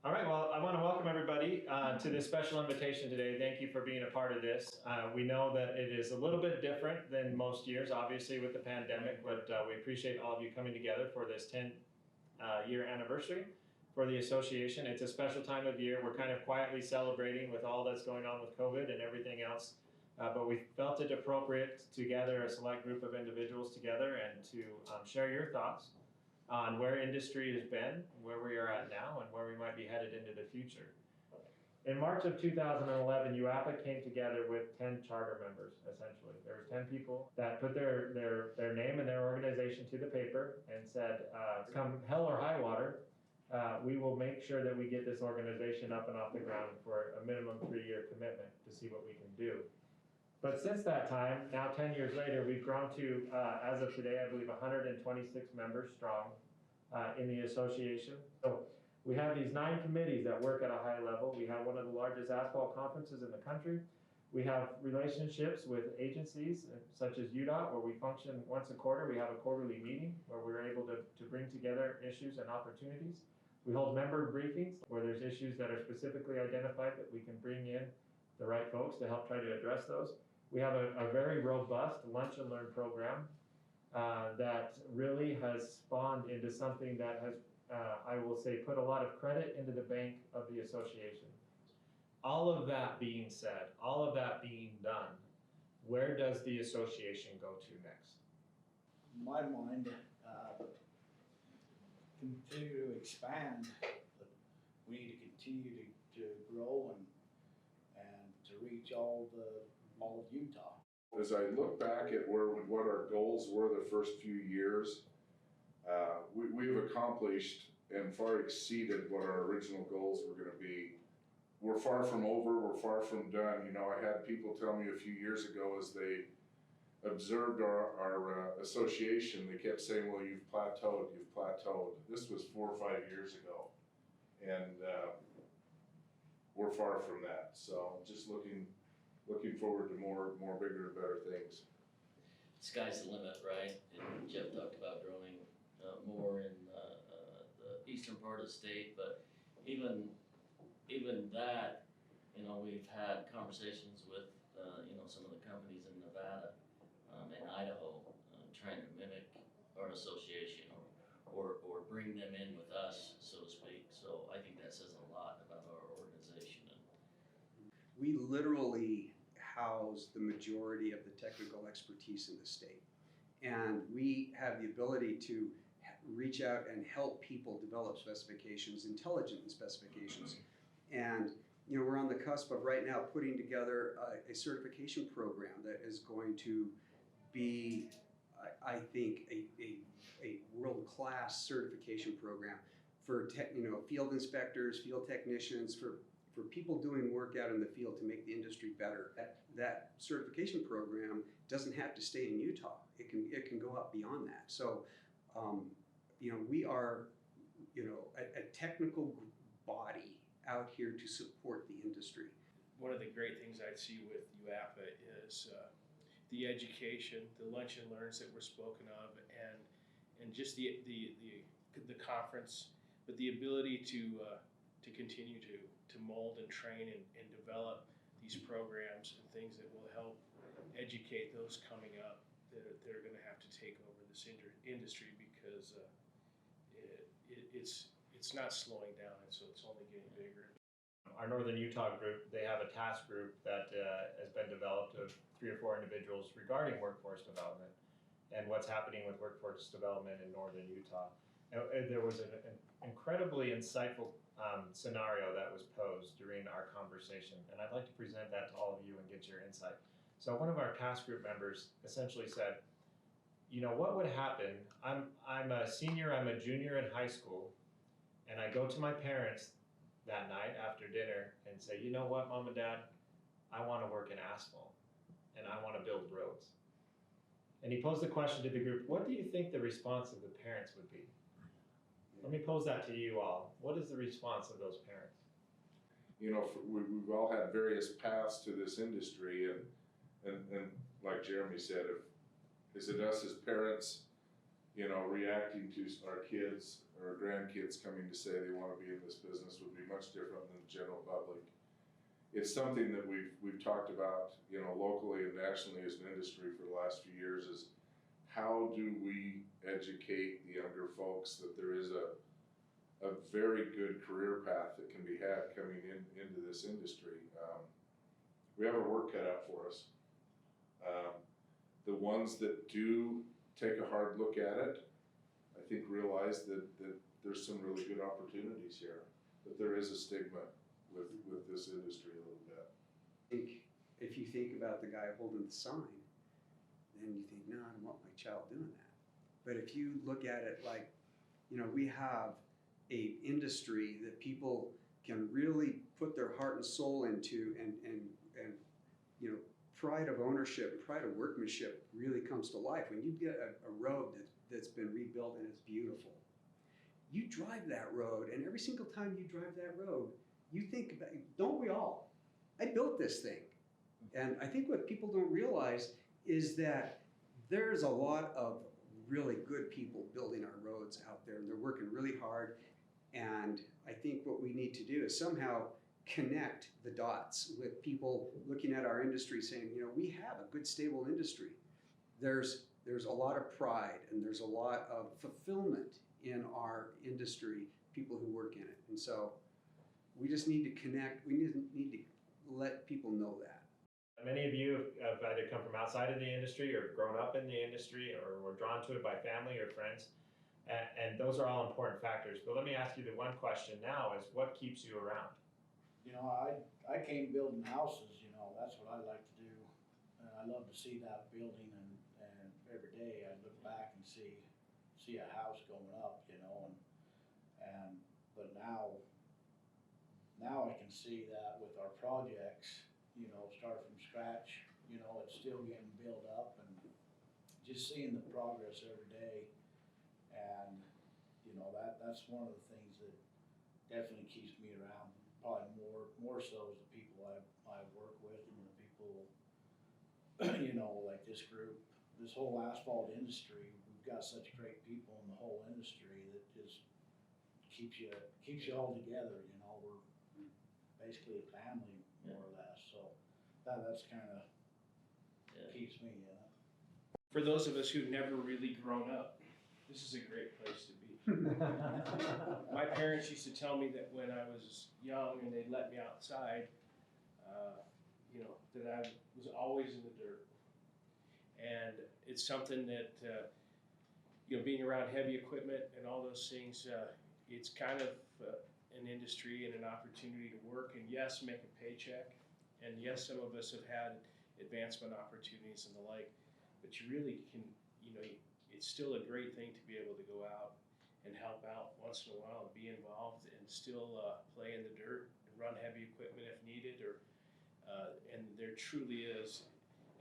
All right, well, I want to welcome everybody to this special invitation today. Thank you for being a part of this. We know that it is a little bit different than most years, obviously, with the pandemic, but we appreciate all of you coming together for this 10-year anniversary for the association. It's a special time of year. We're kind of quietly celebrating with all that's going on with COVID and everything else, but we felt it appropriate to gather a select group of individuals together and to share your thoughts on where industry has been, where we are at now, and where we might be headed into the future. In March of 2011, UAPA came together with 10 charter members, essentially. There was 10 people that put their name and their organization to the paper and said, come hell or high water, we will make sure that we get this organization up and off the ground for a minimum 3-year commitment to see what we can do. But since that time, now 10 years later, we've grown to, as of today, I believe 126 members strong in the association. So we have these 9 committees that work at a high level. We have one of the largest asphalt conferences in the country. We have relationships with agencies such as UDOT, where we function once a quarter. We have a quarterly meeting where we're able to bring together issues and opportunities. We hold member briefings where there's issues that are specifically identified that we can bring in the right folks to help try to address those. We have a very robust lunch and learn program that really has spawned into something that has, I will say, put a lot of credit into the bank of the association. All of that being said, all of that being done, where does the association go to next? In my mind, continue to expand. We need to continue to grow and to reach all of Utah. As I look back at what our goals were the first few years, we've accomplished and far exceeded what our original goals were going to be. We're far from over, we're far from done. You know, I had people tell me a few years ago as they observed our association, they kept saying, well, you've plateaued, you've plateaued. This was 4 or 5 years ago. And we're far from that. So just looking forward to more bigger and better things. Sky's the limit, right? And Jeff talked about growing more in the eastern part of the state, but even that, you know, we've had conversations with you know, some of the companies in Nevada and Idaho trying to mimic our association or bring them in with us, so to speak. So I think that says a lot about our organization. We literally house the majority of the technical expertise in the state. And we have the ability to reach out and help people develop specifications, intelligent specifications. And you know, we're on the cusp of right now putting together a certification program that is going to be, I think, a world-class certification program for field inspectors, field technicians, for people doing work out in the field to make the industry better. That certification program doesn't have to stay in Utah. It can go up beyond that. So, you know, we are, you know, a technical body out here to support the industry. One of the great things I see with UAPA is the education, the lunch and learns that were spoken of, and just the conference, but the ability to continue to mold and train and develop these programs and things that will help educate those coming up that are going to have to take over this industry, because it's not slowing down, and so it's only getting bigger. Our Northern Utah group, they have a task group that has been developed of 3 or 4 individuals regarding workforce development and what's happening with workforce development in Northern Utah. And there was an incredibly insightful scenario that was posed during our conversation, and I'd like to present that to all of you and get your insight. So one of our task group members essentially said, you know, what would happen, I'm a senior, I'm a junior in high school, and I go to my parents that night after dinner and say, you know what, Mom and Dad, I want to work in asphalt and I want to build roads. And he posed the question to the group, what do you think the response of the parents would be? Let me pose that to you all. What is the response of those parents? You know, we've all had various paths to this industry, and like Jeremy said, is it us as parents reacting to our kids or grandkids coming to say they want to be in this business would be much different than the general public. It's something that we've talked about, locally and nationally as an industry for the last few years is how do we educate the younger folks that there is a very good career path that can be had coming into this industry. We have our work cut out for us. The ones that do take a hard look at it, I think realize that there's some really good opportunities here, that there is a stigma with this industry a little bit. If you think about the guy holding the sign, then you think, no, I don't want my child doing that. But if you look at it like, we have a industry that people can really put their heart and soul into, and pride of ownership, pride of workmanship really comes to life. When you get a road that's been rebuilt and it's beautiful, you drive that road, and every single time you drive that road, you think about, don't we all? I built this thing. And I think what people don't realize is that there's a lot of really good people building our roads out there, and they're working really hard. And I think what we need to do is somehow connect the dots with people looking at our industry saying, we have a good, stable industry. There's a lot of pride and there's a lot of fulfillment in our industry, people who work in it. And so we just need to connect. We need to let people know that. Many of you have either come from outside of the industry or grown up in the industry or were drawn to it by family or friends. And those are all important factors. But let me ask you the one question now is what keeps you around? I came building houses, that's what I like to do. And I love to see that building and every day I look back and see a house going up, but now I can see that with our projects, start from scratch, it's still getting built up and just seeing the progress every day. And, that's one of the things that definitely keeps me around. Probably more so as the people I work with and the people, like this group, this whole asphalt industry. We've got such great people in the whole industry that just keeps you all together. We're basically a family more or less. So that's kind of keeps me. For those of us who've never really grown up, this is a great place to be. My parents used to tell me that when I was young and they'd let me outside, that I was always in the dirt. And it's something that, being around heavy equipment and all those things, it's kind of an industry and an opportunity to work and yes, make a paycheck. And yes, some of us have had advancement opportunities and the like, but you really can, it's still a great thing to be able to go out and help out once in a while and be involved and still play in the dirt and run heavy equipment if needed, and there truly is,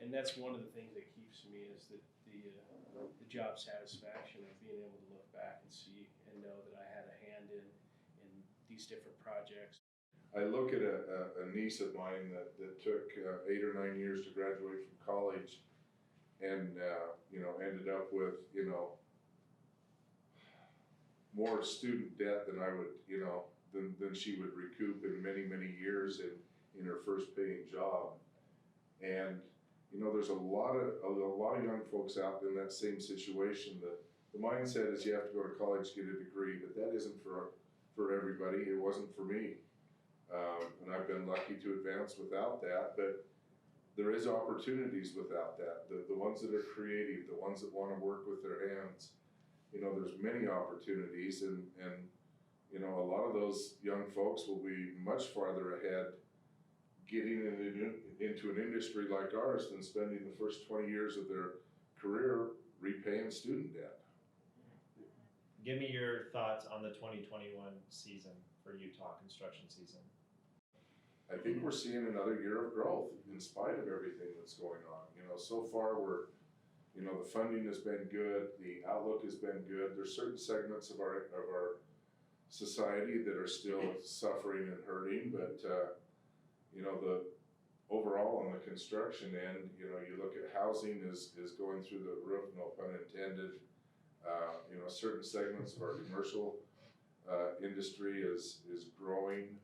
and that's one of the things that keeps me is that the job satisfaction of being able to look back and see and know that I had a hand in these different projects. I look at a niece of mine that took 8 or 9 years to graduate from college and, ended up with, more student debt than I would, than she would recoup in many, many years in her first paying job. And, there's a lot of young folks out in that same situation. The mindset is you have to go to college to get a degree, but that isn't for everybody. It wasn't for me. And I've been lucky to advance without that, but there is opportunities without that. The ones that are creative, the ones that want to work with their hands, there's many opportunities and a lot of those young folks will be much farther ahead getting into an industry like ours than spending the first 20 years of their career repaying student debt. Give me your thoughts on the 2021 season for Utah construction season. I think we're seeing another year of growth in spite of everything that's going on. So far the funding has been good, the outlook has been good. There's certain segments of our society that are still suffering and hurting, but the overall on the construction end, you look at housing is going through the roof, no pun intended. Certain segments of our commercial industry is growing.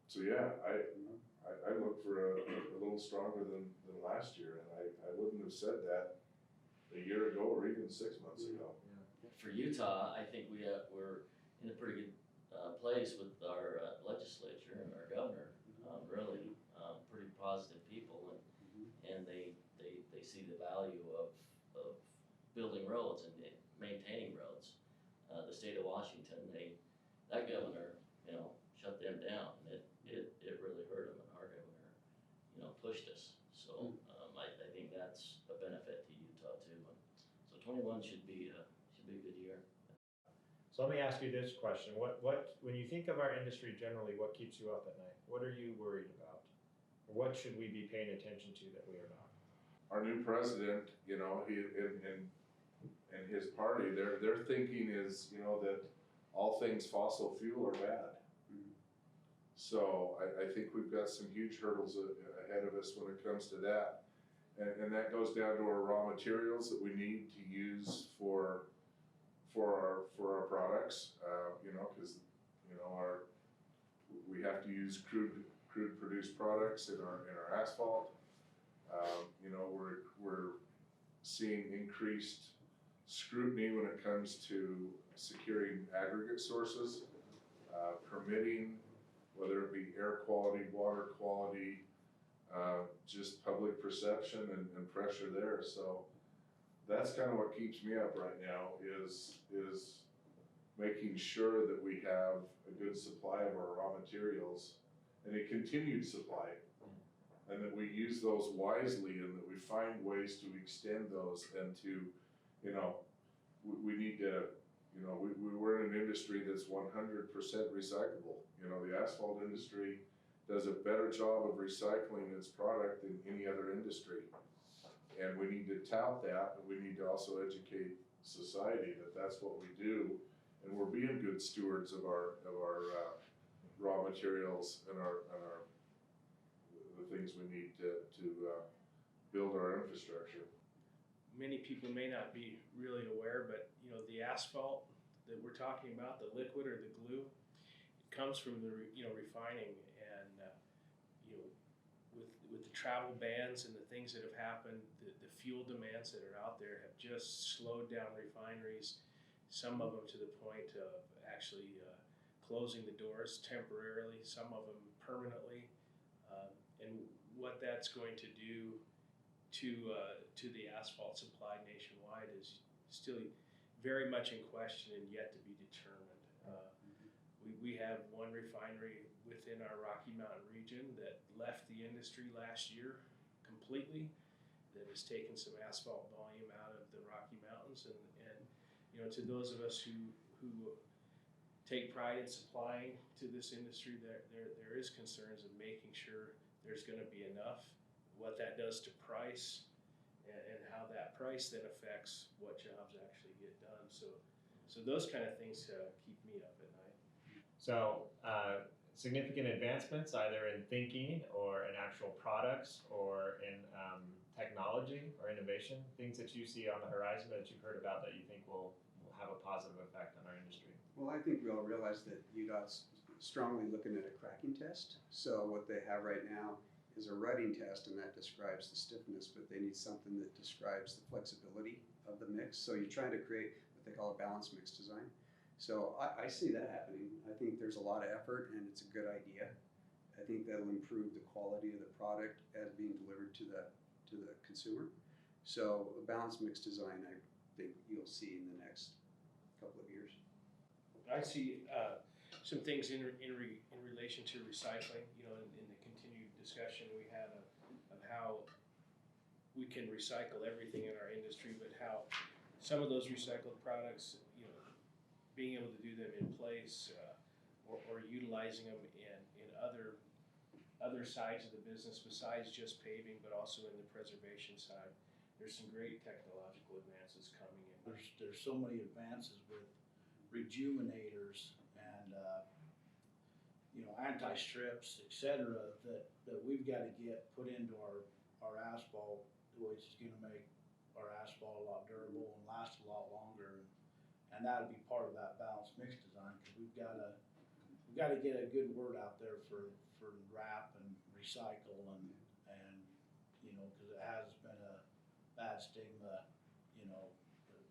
So yeah, I look for a little stronger than last year, and I wouldn't have said that a year ago or even 6 months ago. For Utah, I think we're in a pretty good place with our legislature and our governor, really pretty positive people, and they see the value of building roads and maintaining roads. The state of Washington, that governor, shut them down, and it really hurt them, and our governor, pushed us. So I think that's a benefit to Utah too. And so 21 should be a good year. So let me ask you this question. What when you think of our industry generally, what keeps you up at night? What are you worried about? Or what should we be paying attention to that we are not? Our new president, he and his party, their thinking is, that all things fossil fuel are bad. So I think we've got some huge hurdles ahead of us when it comes to that. And that goes down to our raw materials that we need to use for our products, because, we have to use crude produced products in our asphalt. We're seeing increased scrutiny when it comes to securing aggregate sources, permitting, whether it be air quality, water quality, just public perception and pressure there. So that's kind of what keeps me up right now is making sure that we have a good supply of our raw materials and a continued supply, and that we use those wisely, and that we find ways to extend those, and to, we need to, we're in an industry that's 100% recyclable. The asphalt industry does a better job of recycling its product than any other industry. And we need to tout that, and we need to also educate society that that's what we do, and we're being good stewards of our raw materials and the things we need to build our infrastructure. Many people may not be really aware, but the asphalt that we're talking about, the liquid or the glue, it comes from the refining, and with the travel bans and the things that have happened, the fuel demands that are out there have just slowed down refineries, some of them to the point of actually closing the doors temporarily, some of them permanently, and what that's going to do to the asphalt supply nationwide is still very much in question and yet to be determined. We have one refinery within our Rocky Mountain region that left the industry last year completely, that has taken some asphalt volume out of the Rocky Mountains, and to those of us who take pride in supplying to this industry, there is concerns of making sure there's going to be enough, what that does to price, and how that price then affects what jobs actually get done. So those kind of things keep me up at night. So significant advancements either in thinking or in actual products or in technology or innovation, things that you see on the horizon that you've heard about that you think will have a positive effect on our industry? Well, I think we all realize that UDOT's strongly looking at a cracking test. So what they have right now is a rutting test, and that describes the stiffness, but they need something that describes the flexibility of the mix. So you're trying to create what they call a balanced mix design. So I see that happening. I think there's a lot of effort, and it's a good idea. I think that'll improve the quality of the product as being delivered to the consumer. So a balanced mix design, I think you'll see in the next couple of years. I see some things in relation to recycling, in the continued discussion we had of how we can recycle everything in our industry, but how some of those recycled products, being able to do them in place or utilizing them in other sides of the business besides just paving, but also in the preservation side. There's some great technological advances coming in. There's so many advances with rejuvenators and anti-strips, etc., that we've got to get put into our asphalt, which is going to make our asphalt a lot durable and last a lot longer. And that'll be part of that balanced mix design, cause we've gotta get a good word out there for wrap and recycle and, you know, cause it has been a bad stigma, you know, that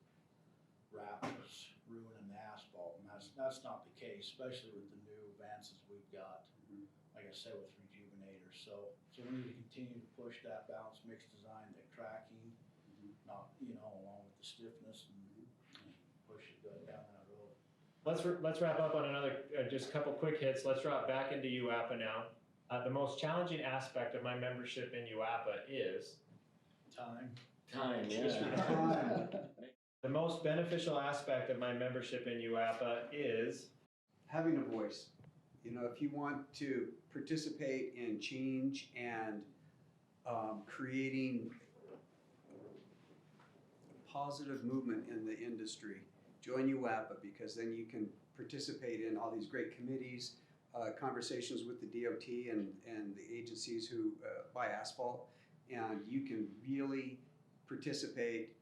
wrap is ruining the asphalt, and that's not the case, especially with the new advances we've got, like I said, with rejuvenators, so we need to continue to push that balanced mix design, the cracking, not, you know, along with the stiffness and push it down that road. Let's wrap up on another, just a couple quick hits. Let's drop back into UAPA now. The most challenging aspect of my membership in UAPA is Time. Time, yeah. the most beneficial aspect of my membership in UAPA is Having a voice. You know, if you want to participate in change and creating positive movement in the industry, join UAPA, because then you can participate in all these great committees, conversations with the DOT and the agencies who buy asphalt, and you can really participate,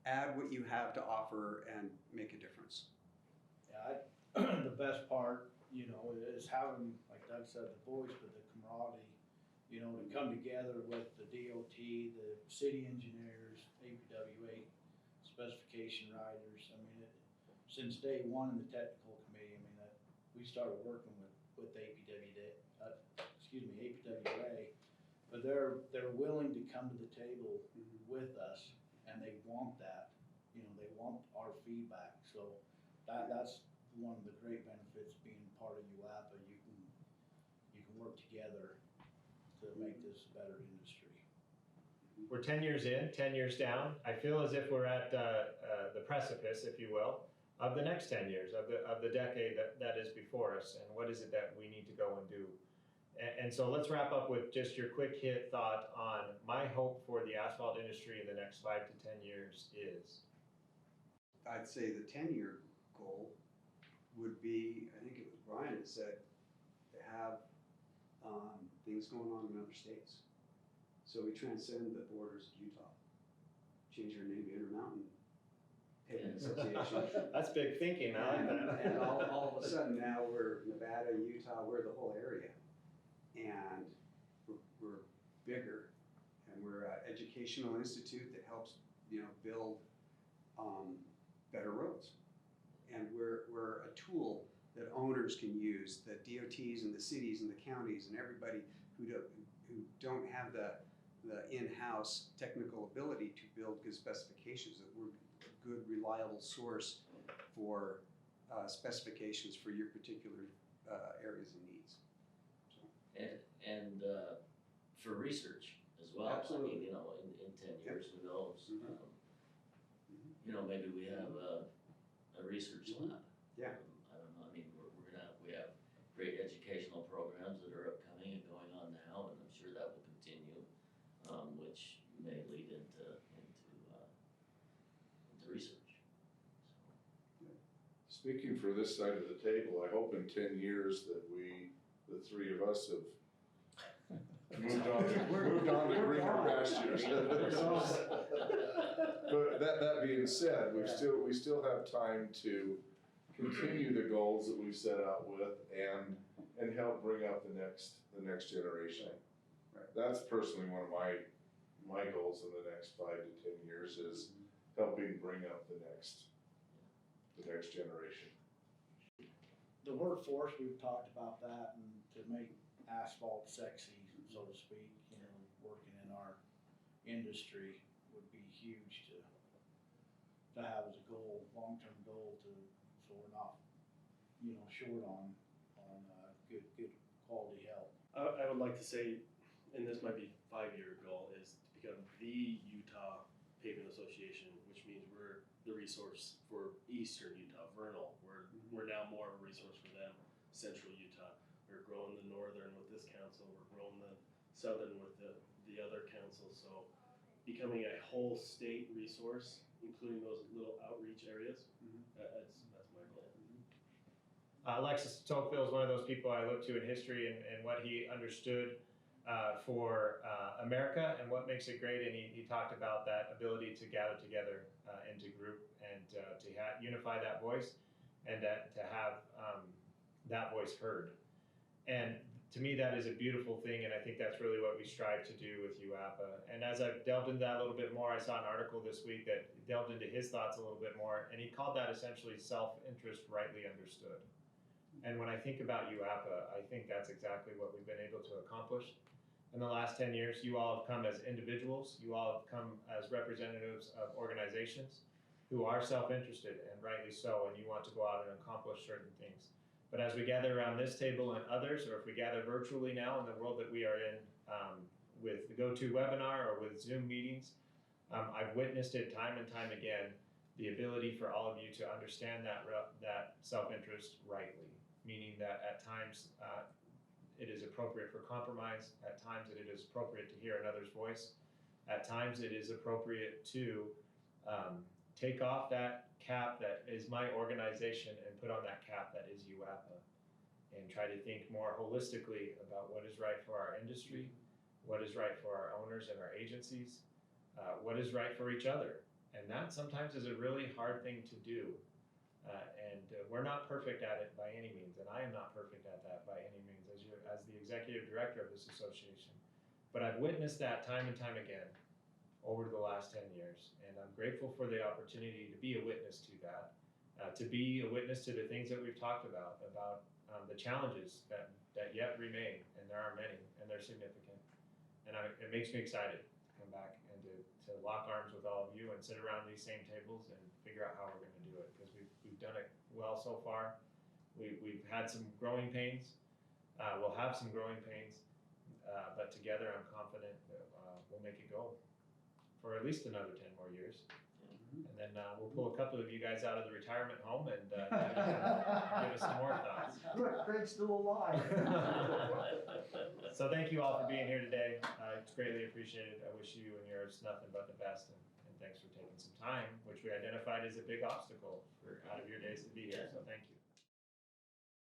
add what you have to offer, and make a difference. Yeah, the best part, you know, is having, like Doug said, the voice, but the camaraderie, you know, to come together with the DOT, the city engineers, APWA, specification writers. I mean, since day one in the technical committee, I mean, we started working with APWA, but they're willing to come to the table with us, and they want that, you know, they want our feedback. So that's one of the great benefits being part of UAPA. You can work together to make this a better industry. we're 10 years in, 10 years down. I feel as if we're at the precipice, if you will, of the next 10 years, of the decade that is before us, and what is it that we need to go and do. And so let's wrap up with just your quick hit thought on my hope for the asphalt industry in the next 5 to 10 years is. I'd say the 10-year goal would be, I think it was Brian that said, to have things going on in other states. So we transcend the borders of Utah. Change our name to Intermountain Pavement Association. That's big thinking, I like that. And all of a sudden now we're Nevada, Utah, we're the whole area. And we're bigger, and we're an educational institute that helps, you know, build better roads. And we're a tool that owners can use, the DOTs and the cities and the counties and everybody who don't have the in-house technical ability to build good specifications, that we're a good, reliable source for specifications for your particular areas and needs. So. And for research as well. Absolutely. I mean, you know, in 10 years, who knows? You know, maybe we have a research lab. Yeah. I don't know, I mean, we have great educational programs that are upcoming and going on now, and I'm sure that will continue, which may lead into research. Speaking for this side of the table, I hope in 10 years that the three of us have moved on to greener pastures. But that being said, we still have time to continue the goals that we've set out with and help bring up the next generation. Right. That's personally one of my goals in the next 5 to 10 years is helping bring up the next generation. The workforce, we've talked about that, and to make asphalt sexy, so to speak, you know, working in our industry would be huge to have as a goal, long-term goal, so we're not, you know, short on good quality help. I would like to say, and this might be a 5-year goal, is to become the Utah Pavement Association, which means we're the resource for Eastern Utah, Vernal. We're now more of a resource for them, Central Utah. We're growing the Northern with this council. We're growing the Southern with the other councils. So becoming a whole state resource, including those little outreach areas, that's my goal. Alexis Tocqueville is one of those people I look to in history and what he understood for America and what makes it great. And he talked about that ability to gather together into group and to unify that voice and to have that voice heard. And to me, that is a beautiful thing, and I think that's really what we strive to do with UAPA. And as I've delved into that a little bit more, I saw an article this week that delved into his thoughts a little bit more, and he called that essentially self-interest rightly understood. And when I think about UAPA, I think that's exactly what we've been able to accomplish. In the last 10 years, you all have come as individuals, you all have come as representatives of organizations who are self-interested, and rightly so, and you want to go out and accomplish certain things. But as we gather around this table and others, or if we gather virtually now in the world that we are in with the GoToWebinar or with Zoom meetings, I've witnessed it time and time again, the ability for all of you to understand that self-interest rightly, meaning that at times it is appropriate for compromise, at times it is appropriate to hear another's voice, at times it is appropriate to take off that cap that is my organization and put on that cap that is UAPA, and try to think more holistically about what is right for our industry, what is right for our owners and our agencies, what is right for each other. And that sometimes is a really hard thing to do. And we're not perfect at it by any means, and I am not perfect at that by any means as the executive director of this association. But I've witnessed that time and time again over the last 10 years. And I'm grateful for the opportunity to be a witness to that, to be a witness to the things that we've talked about the challenges that yet remain, and there are many, and they're significant. And it makes me excited to come back and to lock arms with all of you and sit around these same tables and figure out how we're going to do it, because we've done it well so far. We've had some growing pains. We'll have some growing pains, but together I'm confident that we'll make it go for at least another 10 more years. And then we'll pull a couple of you guys out of the retirement home and give us some more thoughts. Look, Craig's still alive. So thank you all for being here today. It's greatly appreciated. I wish you and yours nothing but the best, and thanks for taking some time, which we identified as a big obstacle for out of your days to be here, so thank you.